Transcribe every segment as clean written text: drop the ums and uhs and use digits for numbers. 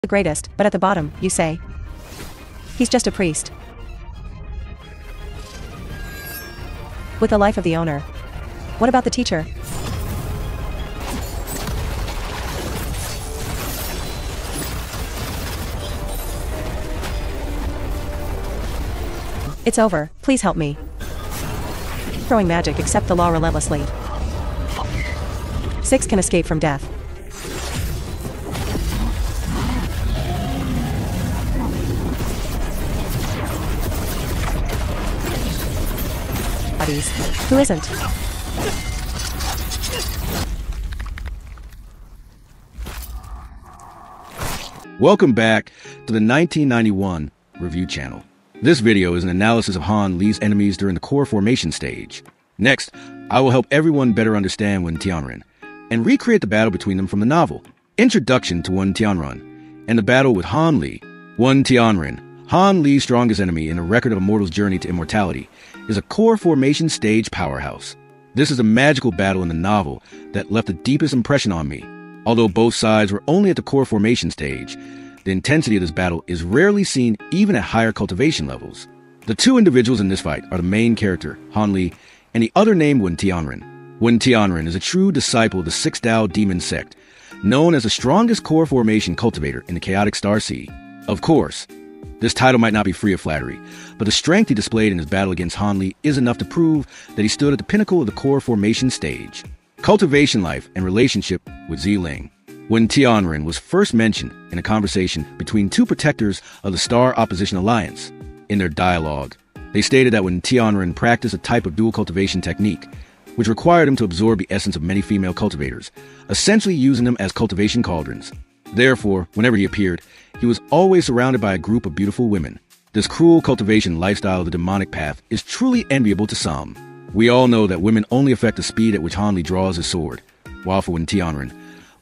the greatest, but at the bottom, you say. He's just a priest. With the life of the owner. What about the teacher? It's over, please help me. Throwing magic accept the law relentlessly. 6 can escape from death. Who isn't? Welcome back to the 1991 review channel. This video is an analysis of Han Li's enemies during the core formation stage. Next, I will help everyone better understand Wen Tianren and recreate the battle between them from the novel, Introduction to Wen Tianren, and the battle with Han Li. Wen Tianren, Han Li's strongest enemy in a record of a mortal's journey to immortality, is a core formation stage powerhouse. This is a magical battle in the novel that left the deepest impression on me. Although both sides were only at the core formation stage, the intensity of this battle is rarely seen even at higher cultivation levels. The two individuals in this fight are the main character, Han Li, and the other named Wen Tianren. Wen Tianren is a true disciple of the Six Dao demon sect, known as the strongest core formation cultivator in the chaotic Star Sea. Of course, this title might not be free of flattery, but the strength he displayed in his battle against Han Li is enough to prove that he stood at the pinnacle of the core formation stage. Cultivation life and relationship with Xiling. Wen Tianren was first mentioned in a conversation between two protectors of the Star Opposition Alliance. In their dialogue, they stated that Wen Tianren practiced a type of dual cultivation technique, which required him to absorb the essence of many female cultivators, essentially using them as cultivation cauldrons. Therefore, whenever he appeared, he was always surrounded by a group of beautiful women. This cruel cultivation lifestyle of the demonic path is truly enviable to some. We all know that women only affect the speed at which Han Li draws his sword, while for Wen Tianren,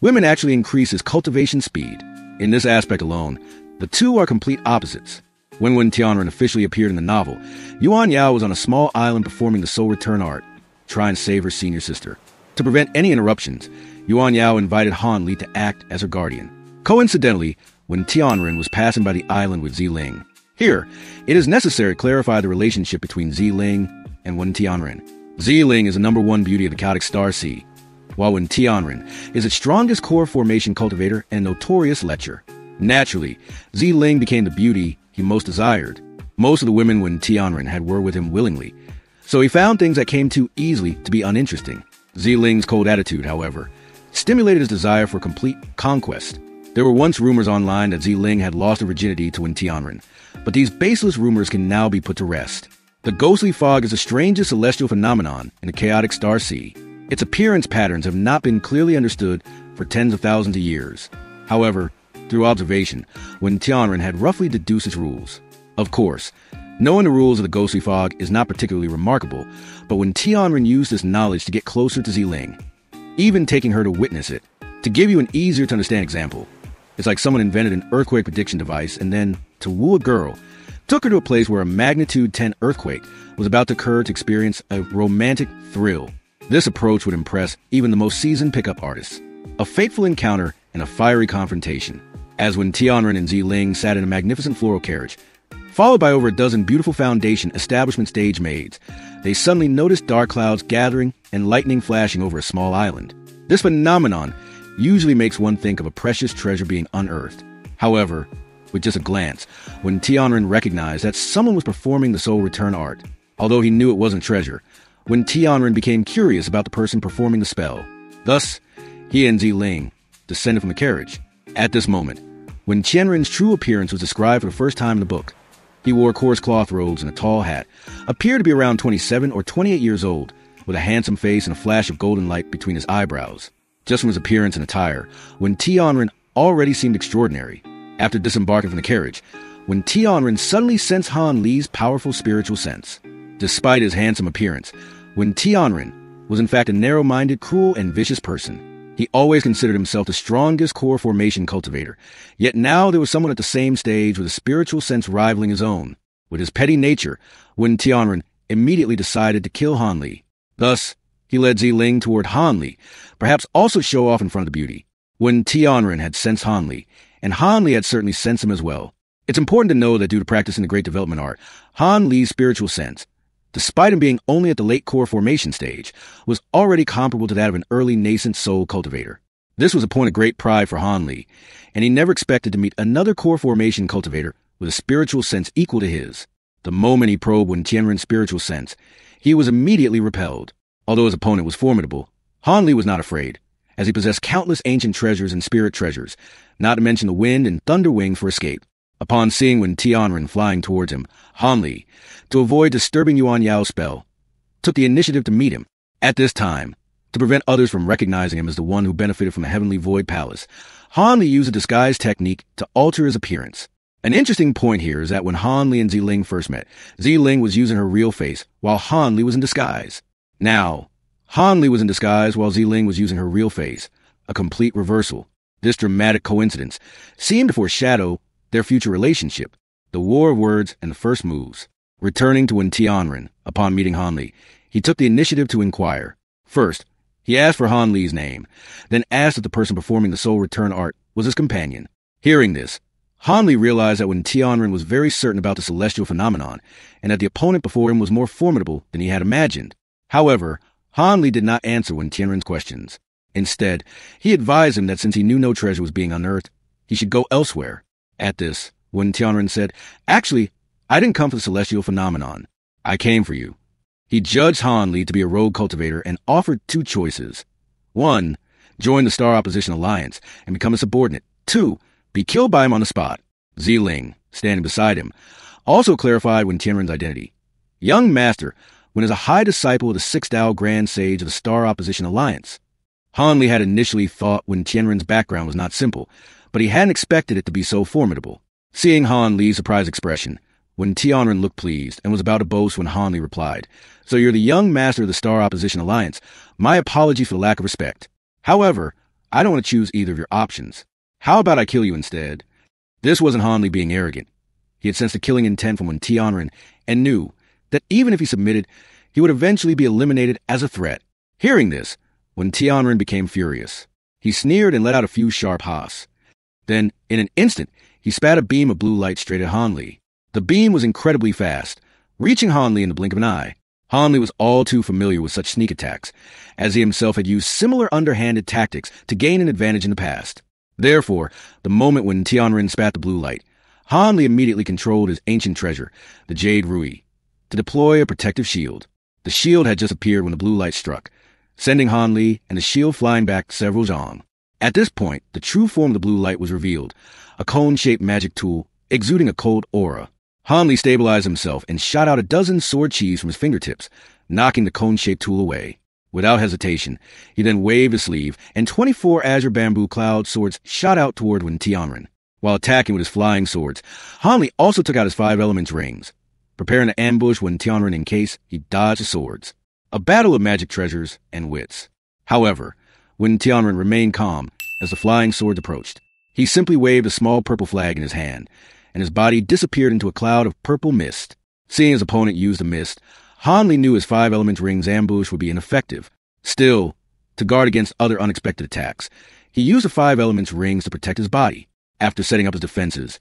women actually increase his cultivation speed. In this aspect alone, the two are complete opposites. When Wen Tianren officially appeared in the novel, Yuan Yao was on a small island performing the soul return art, trying to save her senior sister. To prevent any interruptions, Yuan Yao invited Han Li to act as her guardian. Coincidentally, Wen Tianren was passing by the island with Xiling. Here, it is necessary to clarify the relationship between Xiling and Wen Tianren. Xiling is the #1 beauty of the chaotic Star Sea, while Wen Tianren is its strongest core formation cultivator and notorious lecher. Naturally, Xiling became the beauty he most desired. Most of the women Wen Tianren had were with him willingly, so he found things that came too easily to be uninteresting. Xiling's cold attitude, however, stimulated his desire for complete conquest. There were once rumors online that Xiling had lost her virginity to Wen Tianren, but these baseless rumors can now be put to rest. The ghostly fog is the strangest celestial phenomenon in the chaotic Star Sea. Its appearance patterns have not been clearly understood for tens of thousands of years. However, through observation, Wen Tianren had roughly deduced its rules. Of course, knowing the rules of the ghostly fog is not particularly remarkable, but Wen Tianren used this knowledge to get closer to Xiling, even taking her to witness it. To give you an easier to understand example, it's like someone invented an earthquake prediction device and then, to woo a girl, took her to a place where a magnitude 10 earthquake was about to occur to experience a romantic thrill. This approach would impress even the most seasoned pickup artists. A fateful encounter and a fiery confrontation. As Wen Tianren and Xiling sat in a magnificent floral carriage, followed by over a dozen beautiful foundation establishment stage maids, they suddenly noticed dark clouds gathering and lightning flashing over a small island. This phenomenon usually makes one think of a precious treasure being unearthed. However, with just a glance, Wen Tianren recognized that someone was performing the soul return art. Although he knew it wasn't treasure, Wen Tianren became curious about the person performing the spell. Thus, he and Xiling descended from the carriage. At this moment, Wen Tianren's true appearance was described for the first time in the book. He wore coarse cloth robes and a tall hat, appeared to be around 27 or 28 years old, with a handsome face and a flash of golden light between his eyebrows. Just from his appearance and attire, Wen Tianren already seemed extraordinary. After disembarking from the carriage, Wen Tianren suddenly sensed Han Li's powerful spiritual sense. Despite his handsome appearance, Wen Tianren was in fact a narrow-minded, cruel, and vicious person. He always considered himself the strongest core formation cultivator, yet now there was someone at the same stage with a spiritual sense rivaling his own. With his petty nature, Wen Tianren immediately decided to kill Han Li. Thus, he led Xiling toward Han Li, perhaps also show off in front of the beauty. Wen Tianren had sensed Han Li, and Han Li had certainly sensed him as well. It's important to know that due to practicing the Great Development Art, Han Li's spiritual sense, despite him being only at the late core formation stage, was already comparable to that of an early nascent soul cultivator. This was a point of great pride for Han Li, and he never expected to meet another core formation cultivator with a spiritual sense equal to his. The moment he probed Wen Tianren's spiritual sense, he was immediately repelled. Although his opponent was formidable, Han Li was not afraid, as he possessed countless ancient treasures and spirit treasures, not to mention the wind and thunder wing for escape. Upon seeing Wen Tianren flying towards him, Han Li, to avoid disturbing Yuan Yao's spell, took the initiative to meet him. At this time, to prevent others from recognizing him as the one who benefited from a heavenly void palace, Han Li used a disguise technique to alter his appearance. An interesting point here is that when Han Li and Ziling first met, Ziling was using her real face while Han Li was in disguise. Now, Han Li was in disguise while Ziling was using her real face, a complete reversal. This dramatic coincidence seemed to foreshadow their future relationship, the war of words and the first moves. Returning to Wen Tianren upon meeting Han Li, he took the initiative to inquire. First, he asked for Han Li's name, then asked if the person performing the soul return art was his companion. Hearing this, Han Li realized that Wen Tianren was very certain about the celestial phenomenon, and that the opponent before him was more formidable than he had imagined. However, Han Li did not answer Wen Tianren's questions. Instead, he advised him that since he knew no treasure was being unearthed, he should go elsewhere. At this, Wen Tianren said, "Actually, I didn't come for the celestial phenomenon. I came for you." He judged Han Li to be a rogue cultivator and offered two choices. 1. Join the Star Opposition Alliance and become a subordinate. 2. Be killed by him on the spot. Ziling, standing beside him, also clarified Wen Tianren's identity. Young Master, Wen is a high disciple of the Sixth Tao Grand Sage of the Star Opposition Alliance. Han Li had initially thought Wen Tianren's background was not simple, but he hadn't expected it to be so formidable. Seeing Han Li's surprised expression, Wen Tianren looked pleased and was about to boast when Han Li replied, "So you're the young master of the Star Opposition Alliance. My apology for the lack of respect. However, I don't want to choose either of your options. How about I kill you instead?" This wasn't Han Li being arrogant. He had sensed a killing intent from Wen Tianren and knew that even if he submitted, he would eventually be eliminated as a threat. Hearing this, Wen Tianren became furious. He sneered and let out a few sharp ha's. Then, in an instant, he spat a beam of blue light straight at Han Li. The beam was incredibly fast, reaching Han Li in the blink of an eye. Han Li was all too familiar with such sneak attacks, as he himself had used similar underhanded tactics to gain an advantage in the past. Therefore, the moment when Tianren spat the blue light, Han Li immediately controlled his ancient treasure, the Jade Rui, to deploy a protective shield. The shield had just appeared when the blue light struck, sending Han Li and the shield flying back several zhang. At this point, the true form of the blue light was revealed, a cone-shaped magic tool exuding a cold aura. Han Li stabilized himself and shot out a dozen sword chis from his fingertips, knocking the cone-shaped tool away. Without hesitation, he then waved his sleeve, and 24 azure bamboo cloud swords shot out toward Wen Tianren. While attacking with his flying swords, Han Li also took out his 5 elements rings. Preparing to ambush Wen Tianren in case he dodged the swords. A battle of magic treasures and wits. However, Wen Tianren remained calm as the flying swords approached. He simply waved a small purple flag in his hand, and his body disappeared into a cloud of purple mist. Seeing his opponent use the mist, Han Li knew his 5 elements rings ambush would be ineffective. Still, to guard against other unexpected attacks, he used the 5 elements rings to protect his body. After setting up his defenses,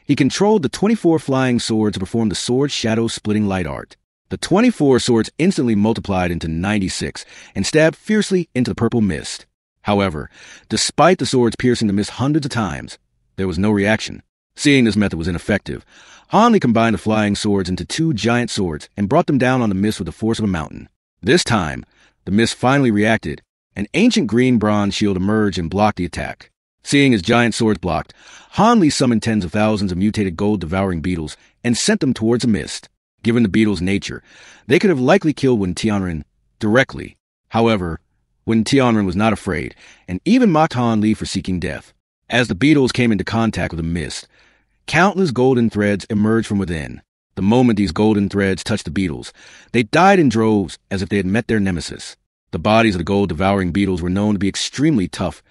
he controlled the 24 flying swords to perform the sword shadow splitting light art. The 24 swords instantly multiplied into 96 and stabbed fiercely into the purple mist. However, despite the swords piercing the mist hundreds of times, there was no reaction. Seeing this method was ineffective, Han Li combined the flying swords into 2 giant swords and brought them down on the mist with the force of a mountain. This time, the mist finally reacted. An ancient green bronze shield emerged and blocked the attack. Seeing his giant swords blocked, Han Li summoned tens of thousands of mutated gold-devouring beetles and sent them towards the mist. Given the beetles' nature, they could have likely killed Wen Tianren directly. However, Wen Tianren was not afraid, and even mocked Han Li for seeking death. As the beetles came into contact with the mist, countless golden threads emerged from within. The moment these golden threads touched the beetles, they died in droves as if they had met their nemesis. The bodies of the gold-devouring beetles were known to be extremely tough,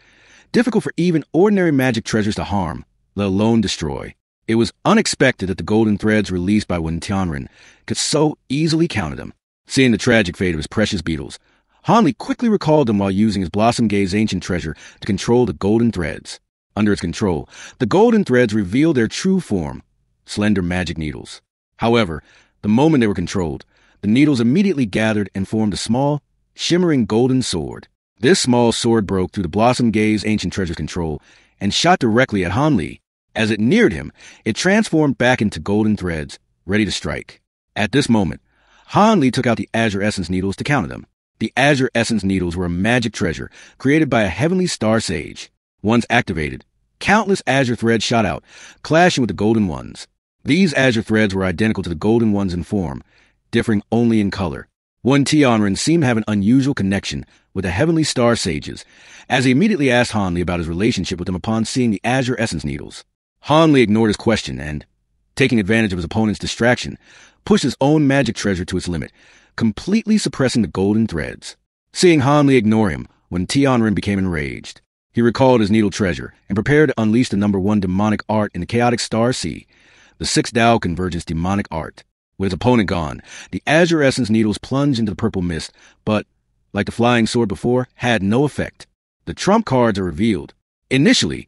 difficult for even ordinary magic treasures to harm, let alone destroy. It was unexpected that the golden threads released by Wen Tianren could so easily counter them. Seeing the tragic fate of his precious beetles, Han Li quickly recalled them while using his Blossom Gaze ancient treasure to control the golden threads. Under its control, the golden threads revealed their true form, slender magic needles. However, the moment they were controlled, the needles immediately gathered and formed a small, shimmering golden sword. This small sword broke through the Blossom Gaze's ancient treasure's control and shot directly at Han Li. As it neared him, it transformed back into golden threads, ready to strike. At this moment, Han Li took out the Azure Essence Needles to counter them. The Azure Essence Needles were a magic treasure created by a heavenly star sage. Once activated, countless azure threads shot out, clashing with the golden ones. These azure threads were identical to the golden ones in form, differing only in color. Wen Tianren seemed to have an unusual connection with the heavenly star sages, as he immediately asked Han Li about his relationship with them upon seeing the Azure Essence Needles. Han Li ignored his question and, taking advantage of his opponent's distraction, pushed his own magic treasure to its limit, completely suppressing the golden threads. Seeing Han Li ignore him, Wen Tianren became enraged. He recalled his needle treasure and prepared to unleash the number 1 demonic art in the chaotic star sea, the 6 Tao Convergence demonic art. With his opponent gone, the Azure Essence Needles plunged into the purple mist, but, like the flying sword before, had no effect. The trump cards are revealed. Initially,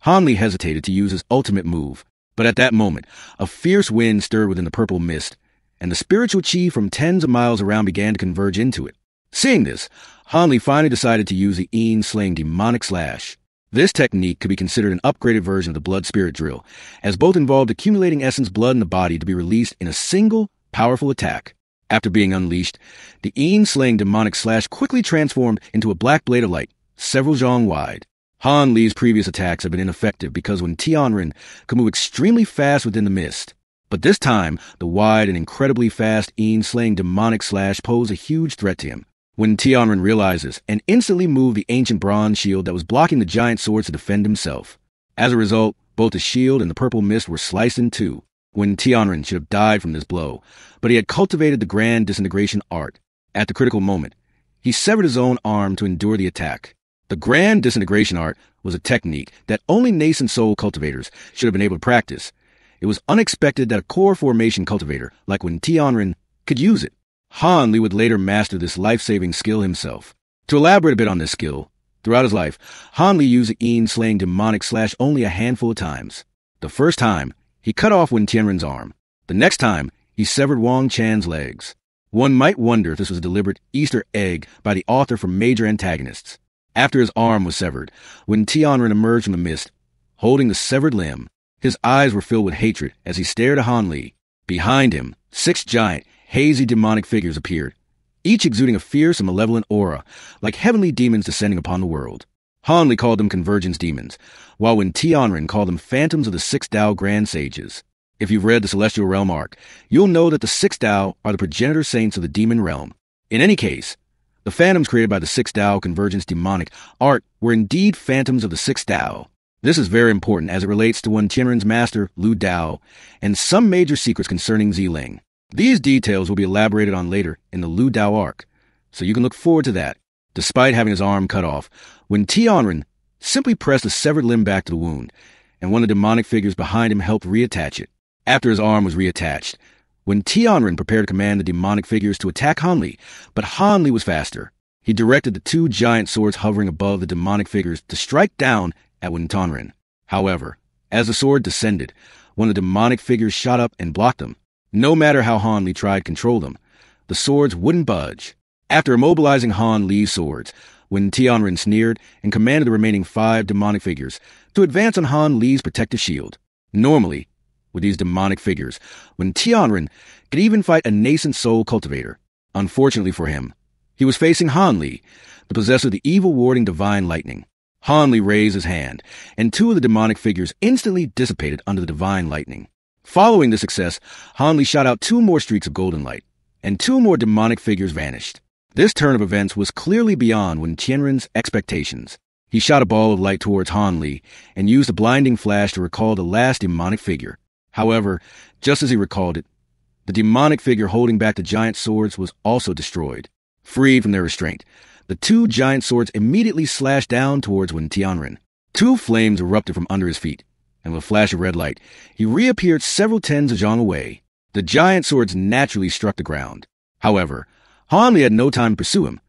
Han Li hesitated to use his ultimate move, but at that moment, a fierce wind stirred within the purple mist, and the spiritual chi from tens of miles around began to converge into it. Seeing this, Han Li finally decided to use the Slaying Demonic Slash. This technique could be considered an upgraded version of the Blood Spirit Drill, as both involved accumulating essence blood in the body to be released in a single, powerful attack. After being unleashed, the Slaying Demonic Slash quickly transformed into a black blade of light, several zhong wide. Han Li's previous attacks had been ineffective because Wen Tianren could move extremely fast within the mist. But this time, the wide and incredibly fast Slaying Demonic Slash posed a huge threat to him. Wen Tianren realized this and instantly moved the ancient bronze shield that was blocking the giant sword to defend himself. As a result, both the shield and the purple mist were sliced in two. Wen Tianren should have died from this blow, but he had cultivated the grand disintegration art. At the critical moment, he severed his own arm to endure the attack. The grand disintegration art was a technique that only nascent soul cultivators should have been able to practice. It was unexpected that a core formation cultivator like Wen Tianren could use it. Han Li would later master this life-saving skill himself. To elaborate a bit on this skill, throughout his life, Han Li used the Slaying Demonic Slash only a handful of times. The first time, he cut off Wen Tianren's arm. The next time, he severed Wang Chan's legs. One might wonder if this was a deliberate Easter egg by the author for major antagonists. After his arm was severed, Wen Tianren emerged from the mist, holding the severed limb. His eyes were filled with hatred as he stared at Han Li. Behind him, 6 giant, hazy demonic figures appeared, each exuding a fierce and malevolent aura, like heavenly demons descending upon the world. Han Li called them Convergence Demons, while Wen Tianren called them Phantoms of the 6 Tao Grand Sages. If you've read the Celestial Realm arc, you'll know that the 6 Tao are the progenitor saints of the demon realm. In any case, the phantoms created by the 6 Tao Convergence demonic art were indeed phantoms of the 6 Tao. This is very important as it relates to Wen Tianren's master, Lu Dao, and some major secrets concerning Ziling. These details will be elaborated on later in the Lu Dao arc, so you can look forward to that. Despite having his arm cut off, Wen Tianren simply pressed the severed limb back to the wound, and one of the demonic figures behind him helped reattach it. After his arm was reattached, Wen Tianren prepared to command the demonic figures to attack Han Li, but Han Li was faster. He directed the 2 giant swords hovering above the demonic figures to strike down at Wen Tianren. However, as the sword descended, one of the demonic figures shot up and blocked them. No matter how Han Li tried to control them, the swords wouldn't budge. After immobilizing Han Li's swords, Wen Tianren sneered and commanded the remaining 5 demonic figures to advance on Han Li's protective shield. Normally, with these demonic figures, Wen Tianren could even fight a nascent soul cultivator. Unfortunately for him, he was facing Han Li, the possessor of the evil-warding divine lightning. Han Li raised his hand, and 2 of the demonic figures instantly dissipated under the divine lightning. Following this success, Han Li shot out 2 more streaks of golden light, and 2 more demonic figures vanished. This turn of events was clearly beyond Wen Tianren's expectations. He shot a ball of light towards Han Li and used a blinding flash to recall the last demonic figure. However, just as he recalled it, the demonic figure holding back the giant swords was also destroyed. Freed from their restraint, the 2 giant swords immediately slashed down towards Wen Tianren. 2 flames erupted from under his feet, and with a flash of red light, he reappeared several tens of zhong away. The giant swords naturally struck the ground. However, Han Li had no time to pursue him,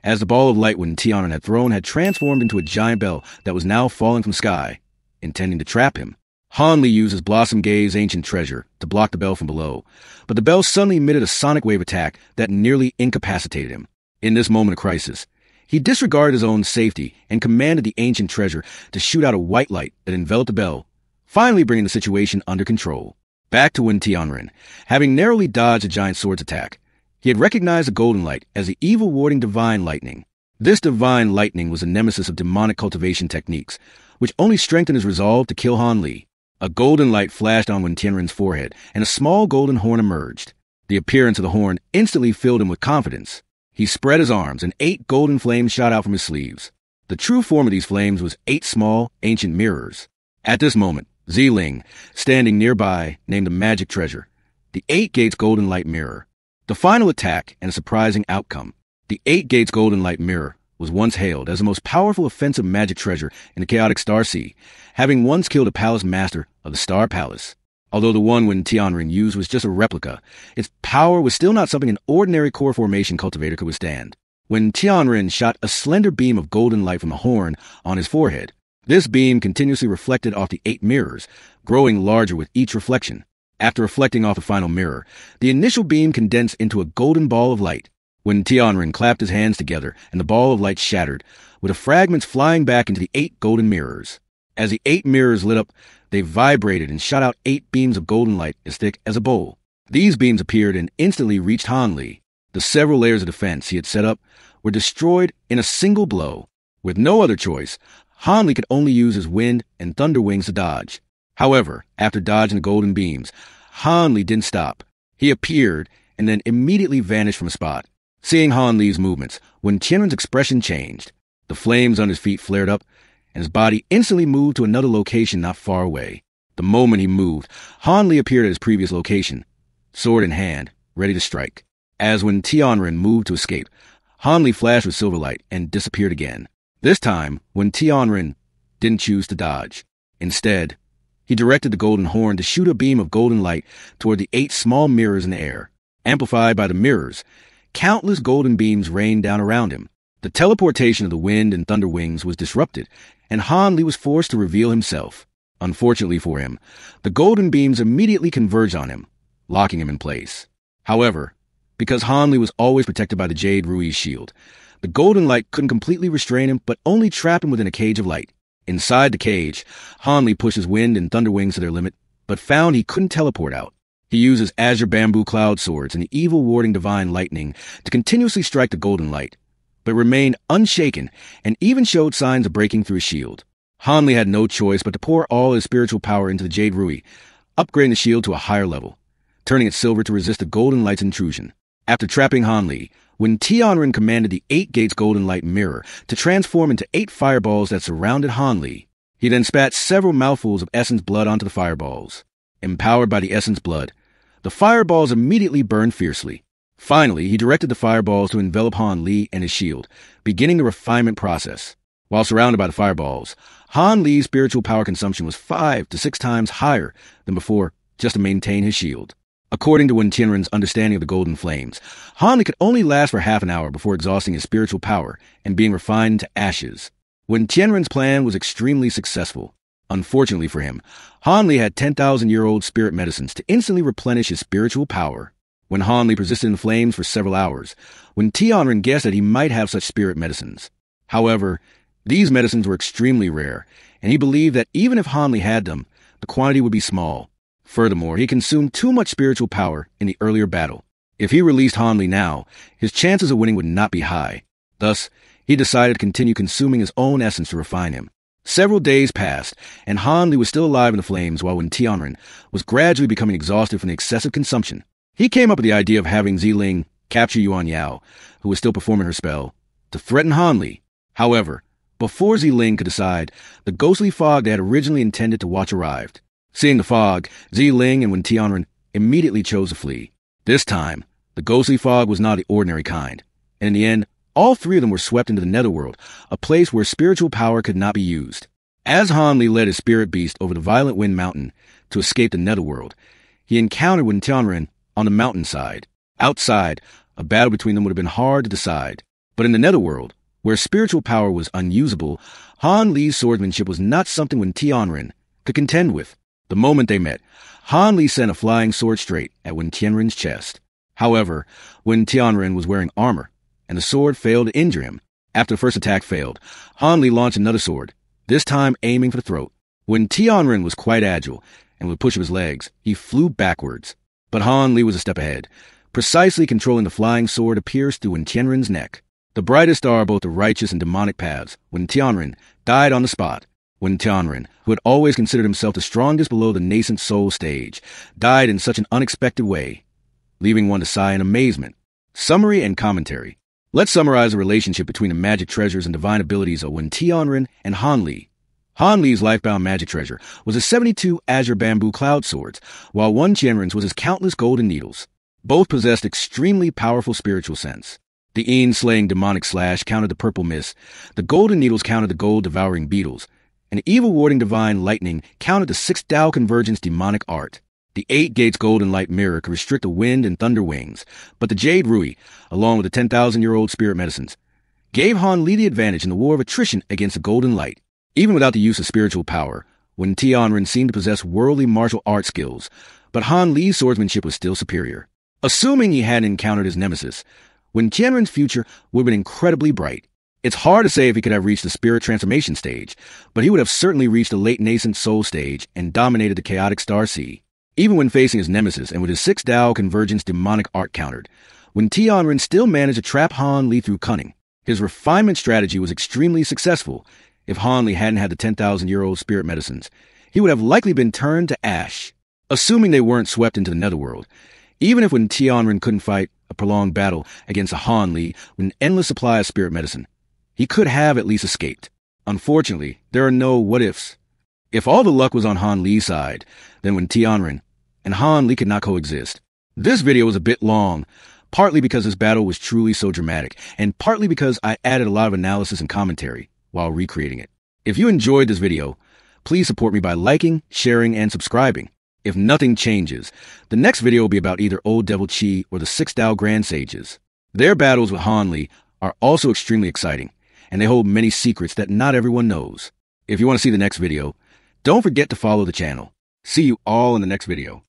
as the ball of light Wen Tianren had thrown had transformed into a giant bell that was now falling from the sky. intending to trap him. Han Li uses Blossom Gaze's ancient treasure to block the bell from below, but the bell suddenly emitted a sonic wave attack that nearly incapacitated him. In this moment of crisis, he disregarded his own safety and commanded the ancient treasure to shoot out a white light that enveloped the bell, finally bringing the situation under control. Back to Wen Tianren. Having narrowly dodged the giant sword's attack, he had recognized the golden light as the evil warding divine lightning. This divine lightning was a nemesis of demonic cultivation techniques, which only strengthened his resolve to kill Han Li. A golden light flashed on Wen Tianren's forehead, and a small golden horn emerged. The appearance of the horn instantly filled him with confidence. He spread his arms, and 8 golden flames shot out from his sleeves. The true form of these flames was 8 small, ancient mirrors. At this moment, Ziling, standing nearby, named the magic treasure, the 8 Gates Golden Light Mirror. The final attack and a surprising outcome. The 8 Gates Golden Light Mirror was once hailed as the most powerful offensive magic treasure in the chaotic Star Sea, having once killed a palace master of the Star Palace. Although the one Wen Tianren used was just a replica, its power was still not something an ordinary core formation cultivator could withstand. Wen Tianren shot a slender beam of golden light from the horn on his forehead. This beam continuously reflected off the 8 mirrors, growing larger with each reflection. After reflecting off the final mirror, the initial beam condensed into a golden ball of light. Wen Tianren clapped his hands together, and the ball of light shattered, with the fragments flying back into the 8 golden mirrors. As the 8 mirrors lit up, they vibrated and shot out 8 beams of golden light as thick as a bowl. These beams appeared and instantly reached Han Li. The several layers of defense he had set up were destroyed in a single blow. With no other choice, Han Li could only use his wind and thunder wings to dodge. However, after dodging the golden beams, Han Li didn't stop. He appeared and then immediately vanished from a spot. Seeing Han Li's movements, Wen Tianren's expression changed. The flames on his feet flared up, and his body instantly moved to another location not far away. The moment he moved, Han Li appeared at his previous location, sword in hand, ready to strike. As Wen Tianren moved to escape, Han Li flashed with silver light and disappeared again. This time, Wen Tianren didn't choose to dodge. Instead, he directed the golden horn to shoot a beam of golden light toward the 8 small mirrors in the air. Amplified by the mirrors, countless golden beams rained down around him. The teleportation of the wind and thunder wings was disrupted, and Han Li was forced to reveal himself. Unfortunately for him, the golden beams immediately converged on him, locking him in place. However, because Han Li was always protected by the Jade Rui's shield, the golden light couldn't completely restrain him but only trap him within a cage of light. Inside the cage, Han Li pushed his wind and thunder wings to their limit, but found he couldn't teleport out. He used his azure bamboo cloud swords and the evil warding divine lightning to continuously strike the golden light, but remained unshaken and even showed signs of breaking through his shield. Han Li had no choice but to pour all his spiritual power into the Jade Rui, upgrading the shield to a higher level, turning it silver to resist the golden light's intrusion. After trapping Han Li, Wen Tianren commanded the 8 Gates Golden Light Mirror to transform into 8 fireballs that surrounded Han Li. He then spat several mouthfuls of essence blood onto the fireballs. Empowered by the essence blood, the fireballs immediately burned fiercely. Finally, he directed the fireballs to envelop Han Li and his shield, beginning the refinement process. While surrounded by the fireballs, Han Li's spiritual power consumption was 5 to 6 times higher than before just to maintain his shield. According to Wen Tianren's understanding of the golden flames, Han Li could only last for half an hour before exhausting his spiritual power and being refined to ashes. Wen Tianren's plan was extremely successful. Unfortunately for him, Han Li had 10,000-year-old spirit medicines to instantly replenish his spiritual power. When Han Li persisted in flames for several hours, Wen Tianren guessed that he might have such spirit medicines. However, these medicines were extremely rare, and he believed that even if Han Li had them, the quantity would be small. Furthermore, he consumed too much spiritual power in the earlier battle. If he released Han Li now, his chances of winning would not be high. Thus, he decided to continue consuming his own essence to refine him. Several days passed, and Han Li was still alive in the flames while Wen Tianren was gradually becoming exhausted from the excessive consumption. He came up with the idea of having Ziling capture Yuan Yao, who was still performing her spell, to threaten Han Li. However, before Ziling could decide, the ghostly fog they had originally intended to watch arrived. Seeing the fog, Ziling and Wen Tianren immediately chose to flee. This time, the ghostly fog was not the ordinary kind, and in the end, all 3 of them were swept into the netherworld, a place where spiritual power could not be used. As Han Li led his spirit beast over the Violent Wind Mountain to escape the netherworld, he encountered Wen Tianren on the mountainside. Outside, a battle between them would have been hard to decide, but in the netherworld, Where spiritual power was unusable, Han Li's swordsmanship was not something Wen Tianren could contend with. The moment they met, Han Li sent a flying sword straight at Wen Tianren's chest. However, Wen Tianren was wearing armor, and the sword failed to injure him. After the first attack failed, Han Li launched another sword, this time aiming for the throat. Wen Tianren was quite agile, and with a push of his legs, he flew backwards. But Han Li was a step ahead, precisely controlling the flying sword to pierce through Wen Tianren's neck. The brightest star of both the righteous and demonic paths, Wen Tianren, died on the spot. Wen Tianren, who had always considered himself the strongest below the nascent soul stage, died in such an unexpected way, leaving one to sigh in amazement. Summary and commentary. Let's summarize the relationship between the magic treasures and divine abilities of Wen Tianren and Han Li. Han Li's lifebound magic treasure was his 72 azure bamboo cloud swords, while Wen Tianren's was his countless golden needles. Both possessed extremely powerful spiritual sense. The Een-slaying demonic slash countered the purple mist, the golden needles countered the gold-devouring beetles, and the evil-warding divine lightning countered the 6 Tao convergence demonic art. The 8 gates golden light mirror could restrict the wind and thunder wings, but the jade rui, along with the 10,000-year-old spirit medicines, gave Han Li the advantage in the war of attrition against the golden light. Even without the use of spiritual power, Wen Tianren seemed to possess worldly martial art skills, but Han Li's swordsmanship was still superior. Assuming he hadn't encountered his nemesis, Wen Tianren's future would have been incredibly bright. It's hard to say if he could have reached the spirit transformation stage, but he would have certainly reached the late nascent soul stage and dominated the chaotic star sea. Even when facing his nemesis and with his 6 Tao convergence demonic art countered, Wen Tianren still managed to trap Han Li through cunning. His refinement strategy was extremely successful. If Han Li hadn't had the 10,000-year-old spirit medicines, he would have likely been turned to ash. Assuming they weren't swept into the netherworld, even if Wen Tianren couldn't fight a prolonged battle against a Han Li with an endless supply of spirit medicine, he could have at least escaped. Unfortunately, there are no what-ifs. If all the luck was on Han Li's side, then Wen Tianren and Han Li could not coexist. This video was a bit long, partly because this battle was truly so dramatic, and partly because I added a lot of analysis and commentary while recreating it. If you enjoyed this video, please support me by liking, sharing, and subscribing. If nothing changes, the next video will be about either Old Devil Chi or the 6 Tao Grand Sages. Their battles with Han Li are also extremely exciting, and they hold many secrets that not everyone knows. If you want to see the next video, don't forget to follow the channel. See you all in the next video.